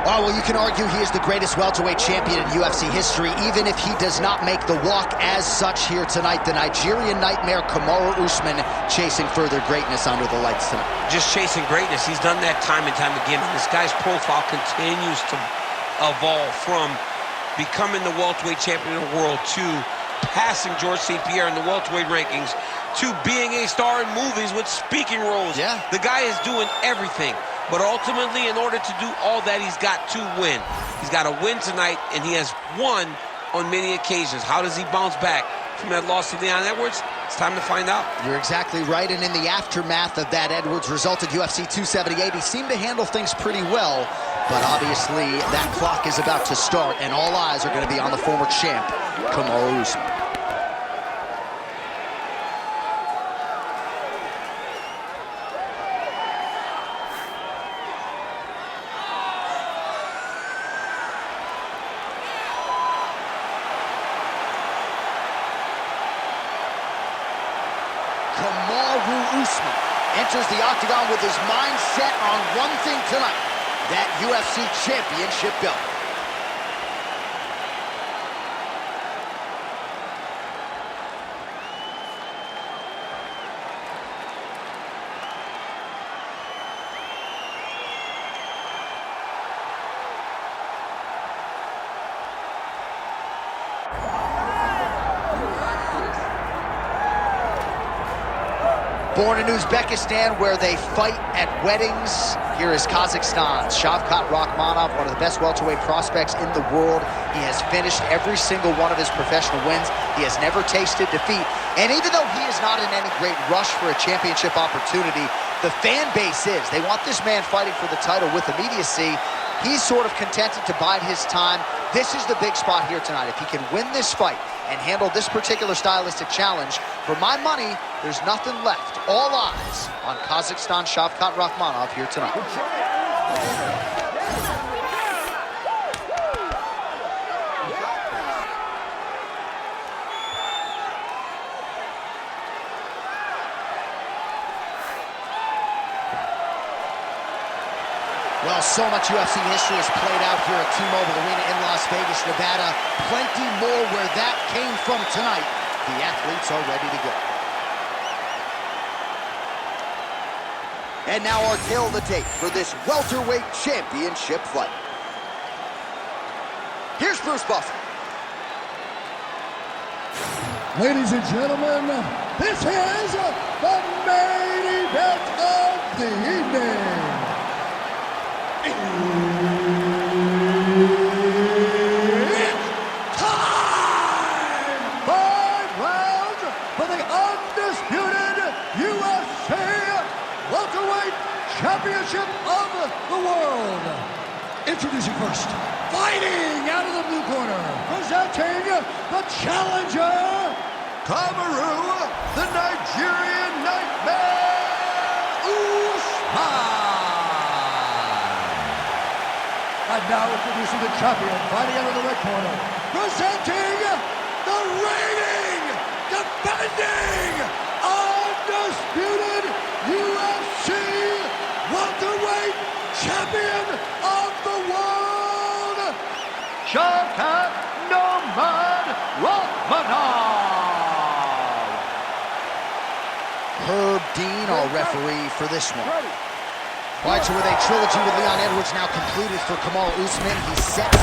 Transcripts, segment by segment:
Oh, well, you can argue he is the greatest welterweight champion in UFC history, even if he does not make the walk as such here tonight. The Nigerian nightmare, Kamaru Usman, chasing further greatness under the lights tonight. Just chasing greatness. He's done that time and time again. And this guy's profile continues to evolve from becoming the welterweight champion of the world to passing George St. Pierre in the welterweight rankings to being a star in movies with speaking roles. Yeah. The guy is doing everything. But ultimately, in order to do all that, he's got to win. He's got to win tonight, and he has won on many occasions. How does he bounce back from that loss to Leon Edwards? It's time to find out. You're exactly right, and in the aftermath of that Edwards result at UFC 278, he seemed to handle things pretty well, but obviously that clock is about to start, and all eyes are going to be on the former champ, Kamaru Usman. Kamaru Usman enters the octagon with his mind set on one thing tonight, that UFC championship belt. Born in Uzbekistan, where they fight at weddings, here is Kazakhstan's Shavkat Rakhmonov, one of the best welterweight prospects in the world. He has finished every single one of his professional wins. He has never tasted defeat. And even though he is not in any great rush for a championship opportunity, the fan base is. They want this man fighting for the title with immediacy. He's sort of contented to bide his time. This is the big spot here tonight. If he can win this fight and handle this particular stylistic challenge, for my money, there's nothing left. All eyes on Kazakhstan Shavkat Rakhmonov here tonight. Well, so much UFC history has played out here at T-Mobile Arena in Las Vegas, Nevada. Plenty more where that came from tonight. The athletes are ready to go. And now our tale of the tape for this welterweight championship fight. Here's Bruce Buffer. Ladies and gentlemen, this is the main event of the evening. It's time! 5 rounds for the undisputed UFC welterweight championship of the world. Introducing first, fighting out of the blue corner, presenting the challenger, Kamaru, the Nigerian nightmare, Usman. And now introducing the champion, fighting out of the red corner, presenting the reigning, defending, undisputed UFC welterweight champion of the world, Shavkat Rakhmonov. Herb Dean, our referee for this one. All right, so with a trilogy with Leon Edwards now completed for Kamaru Usman, he's set. I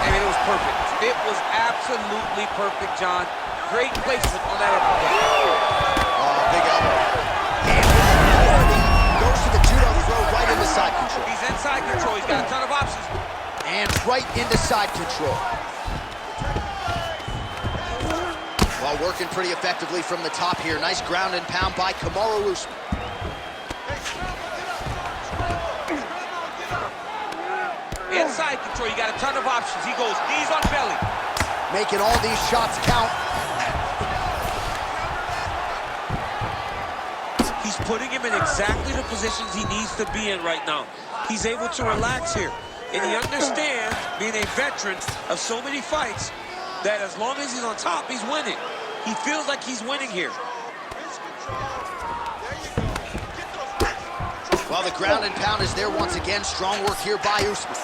mean, it was perfect. It was absolutely perfect, John. Great placement on that uppercut. Oh, big elbow. And goes to the judo throw right into side control. He's in side control. He's got a ton of options. And right into side control. Well, working pretty effectively from the top here. Nice ground and pound by Kamaru Usman. Inside control, you got a ton of options. He goes knees on belly. Making all these shots count. He's putting him in exactly the positions he needs to be in right now. He's able to relax here. And he understands, being a veteran of so many fights, that as long as he's on top, he's winning. He feels like he's winning here. Well, the ground and pound is there once again. Strong work here by Usman.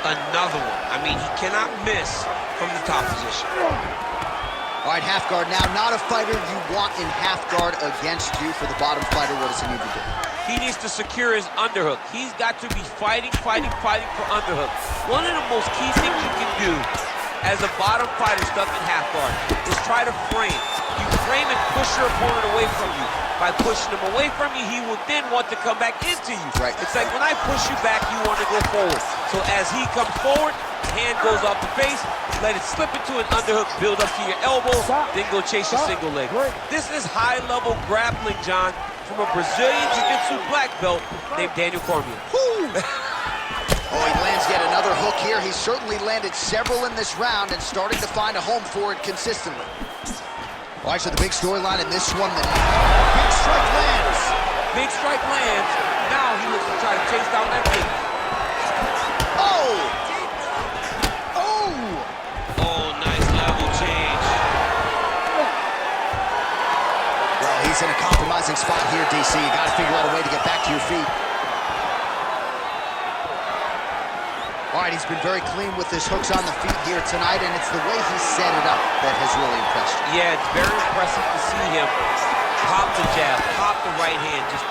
Another one. I mean, he cannot miss from the top position. All right, half guard now. Not a fighter you want in half guard against you. For the bottom fighter, what does he need to do? He needs to secure his underhook. He's got to be fighting for underhook. One of the most key things you can do as a bottom fighter stuck in half guard is try to frame. You frame and push your opponent away from you. By pushing him away from you, he will then want to come back into you. Right. It's like when I push you back, you want to go forward. So as he comes forward, hand goes off the face, let it slip into an underhook, build up to your elbow, then go chase your single leg. This is high-level grappling, John, from a Brazilian Jiu-Jitsu black belt named Daniel Cormier. Oh, he lands yet another hook here. He's certainly landed several in this round and starting to find a home for it consistently. All right, so the big storyline in this one, the big strike lands. Big strike lands. Now he looks to try to chase down that big. Oh! Oh, nice level change. Well, he's in a compromising spot here, DC. You got to figure out a way to get back to your feet. All right, he's been very clean with his hooks on the feet here tonight, and it's the way he set it up that has really impressed you. Yeah, it's very impressive to see him pop the jab, pop the right hand, just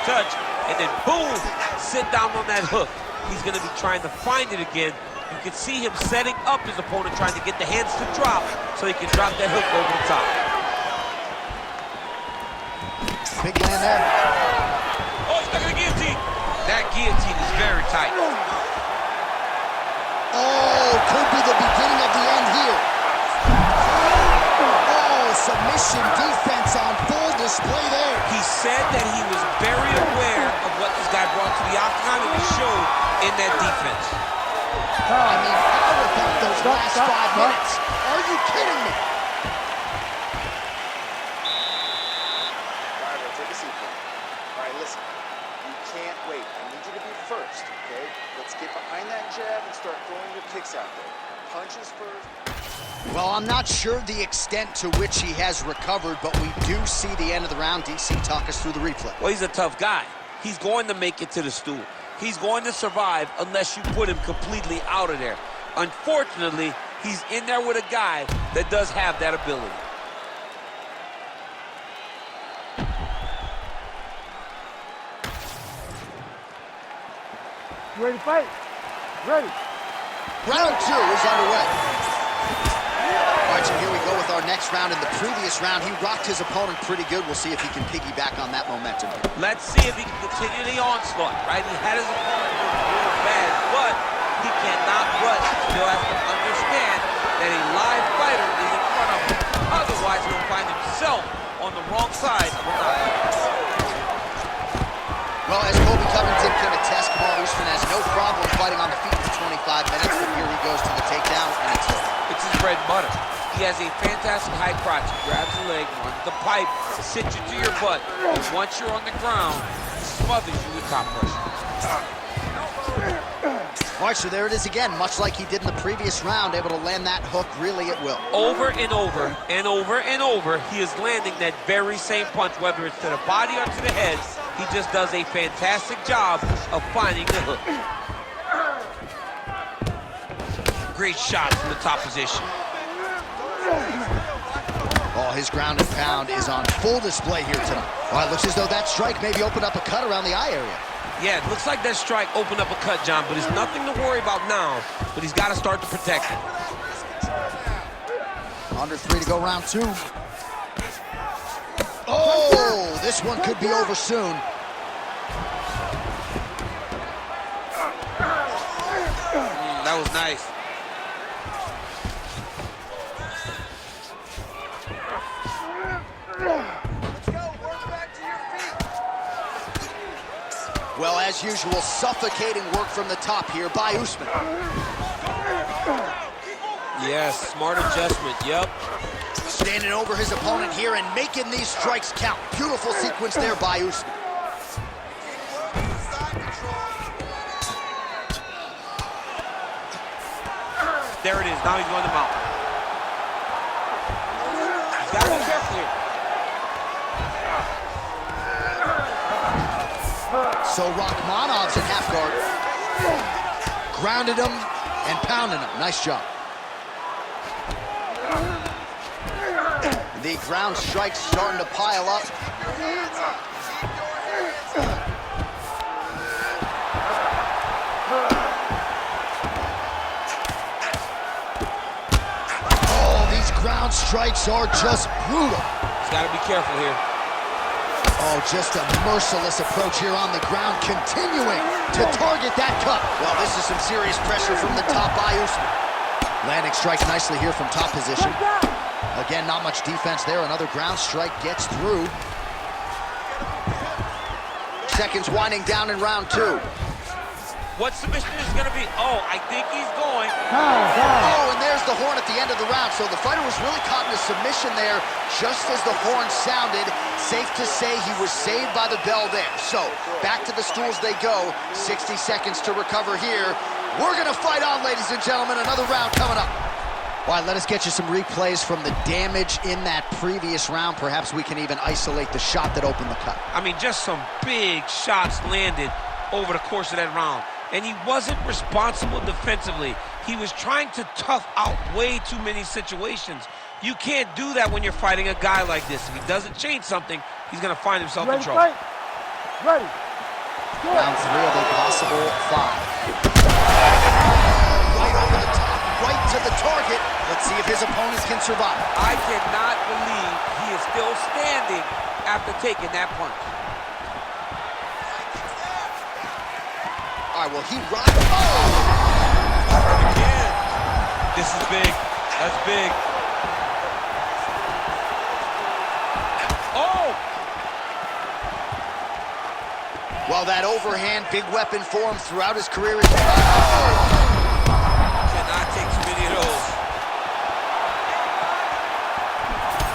touch, and then boom, sit down on that hook. He's going to be trying to find it again. You can see him setting up his opponent, trying to get the hands to drop so he can drop that hook over the top. Big land there. Oh, he's stuck in the guillotine. That guillotine is very tight. Oh, could be the beginning of the end here. Oh, submission defense on full display there. He said that he was very aware of what this guy brought to the octagon, and he showed in that defense. I mean, how about those last 5 minutes? Are you kidding me? All right, bro, take a seat, bro. All right, listen. You can't wait. I need you to be first, okay? Let's get behind that jab and start throwing your kicks out there. Punches first. Well, I'm not sure the extent to which he has recovered, but we do see the end of the round. DC, talk us through the replay. Well, he's a tough guy. He's going to make it to the stool. He's going to survive unless you put him completely out of there. Unfortunately, he's in there with a guy that does have that ability. You ready to fight? Ready. Round 2 is underway. All right, so here we go with our next round. In the previous round, he rocked his opponent pretty good. We'll see if he can piggyback on that momentum. Let's see if he can continue the onslaught, right? He had his opponent real bad, but he cannot rush. He still has to understand that a live fighter is in front of him. Otherwise, he'll find himself on the wrong side of a knockout. Well, as Colby Covington can attest, Kamaru Usman has no problem fighting on the feet for 25 minutes, but here he goes to the takedown, and it's over. It's his bread and butter. He has a fantastic high crotch. He grabs the leg, runs the pipe, sits you to your butt. And once you're on the ground, he smothers you with top pressure. All right, so there it is again. Much like he did in the previous round, able to land that hook really at will. Over and over and over and over, he is landing that very same punch, whether it's to the body or to the head. He just does a fantastic job of finding the hook. Great shot from the top position. Oh, his ground and pound is on full display here tonight. All right, looks as though that strike maybe opened up a cut around the eye area. Yeah, it looks like that strike opened up a cut, John, but it's nothing to worry about now, but he's got to start to protect it. Under 3 to go, round 2. Oh, this one could be over soon. That was nice. Let's go. Work back to your feet. Well, as usual, suffocating work from the top here by Usman. Yes, smart adjustment, yep. Standing over his opponent here and making these strikes count. Beautiful sequence there by Usman. There it is, now he's going to mount. He's got to be careful here. So Rakhmonov's in half guard. Grounded him and pounded him. Nice job. The ground strikes starting to pile up. Oh, these ground strikes are just brutal. He's got to be careful here. Oh, just a merciless approach here on the ground, continuing to target that cut. Well, this is some serious pressure from the top by Usman. Landing strikes nicely here from top position. Again, not much defense there. Another ground strike gets through. Seconds winding down in round 2. What submission is going to be? Oh, I think he's going. Oh, and there's the horn at the end of the round. So the fighter was really caught in a submission there just as the horn sounded. Safe to say he was saved by the bell there. So back to the stools they go. 60 seconds to recover here. We're going to fight on, ladies and gentlemen. Another round coming up. All right, let us get you some replays from the damage in that previous round. Perhaps we can even isolate the shot that opened the cut. I mean, just some big shots landed over the course of that round. And he wasn't responsible defensively. He was trying to tough out way too many situations. You can't do that when you're fighting a guy like this. If he doesn't change something, he's going to find himself in trouble. Fight? Ready. Round 3 of a possible 5. Right over the top, right to the target. Let's see if his opponents can survive. I cannot believe he is still standing after taking that punch. All right, well, he rides. Oh! Again. This is big. That's big. Oh! Well, that overhand big weapon for him throughout his career is... Cannot take too many of those.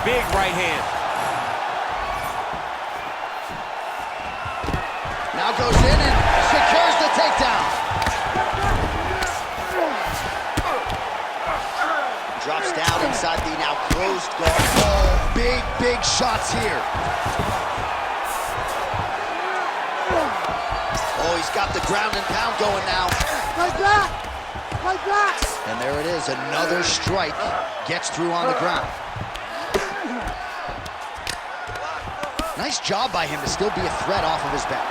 Big right hand. Now goes in and secures the takedown. Drops down inside the now closed guard. Oh, big shots here. Oh, he's got the ground and pound going now. Like that. Like that. And there it is, another strike gets through on the ground. Nice job by him to still be a threat off of his back.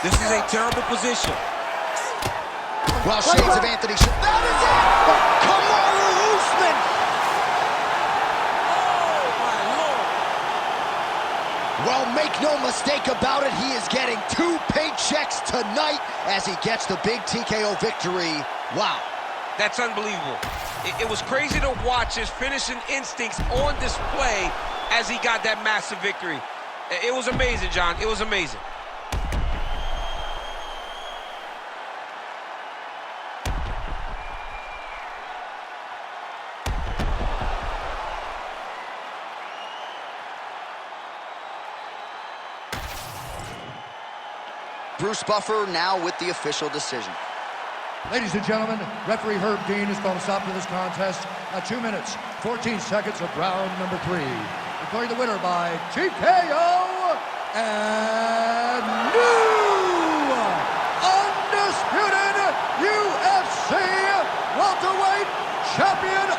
This is a terrible position. Well, shades of Anthony. That is it! Kamaru Usman! Oh, my Lord. Well, make no mistake about it, he is getting 2 paychecks tonight as he gets the big TKO victory. Wow. That's unbelievable. It was crazy to watch his finishing instincts on display as he got that massive victory. It was amazing, John. It was amazing. Bruce Buffer now with the official decision. Ladies and gentlemen, referee Herb Dean has called a stop to this contest at 2 minutes, 14 seconds of round number 3. Declaring the winner by TKO and new undisputed UFC welterweight champion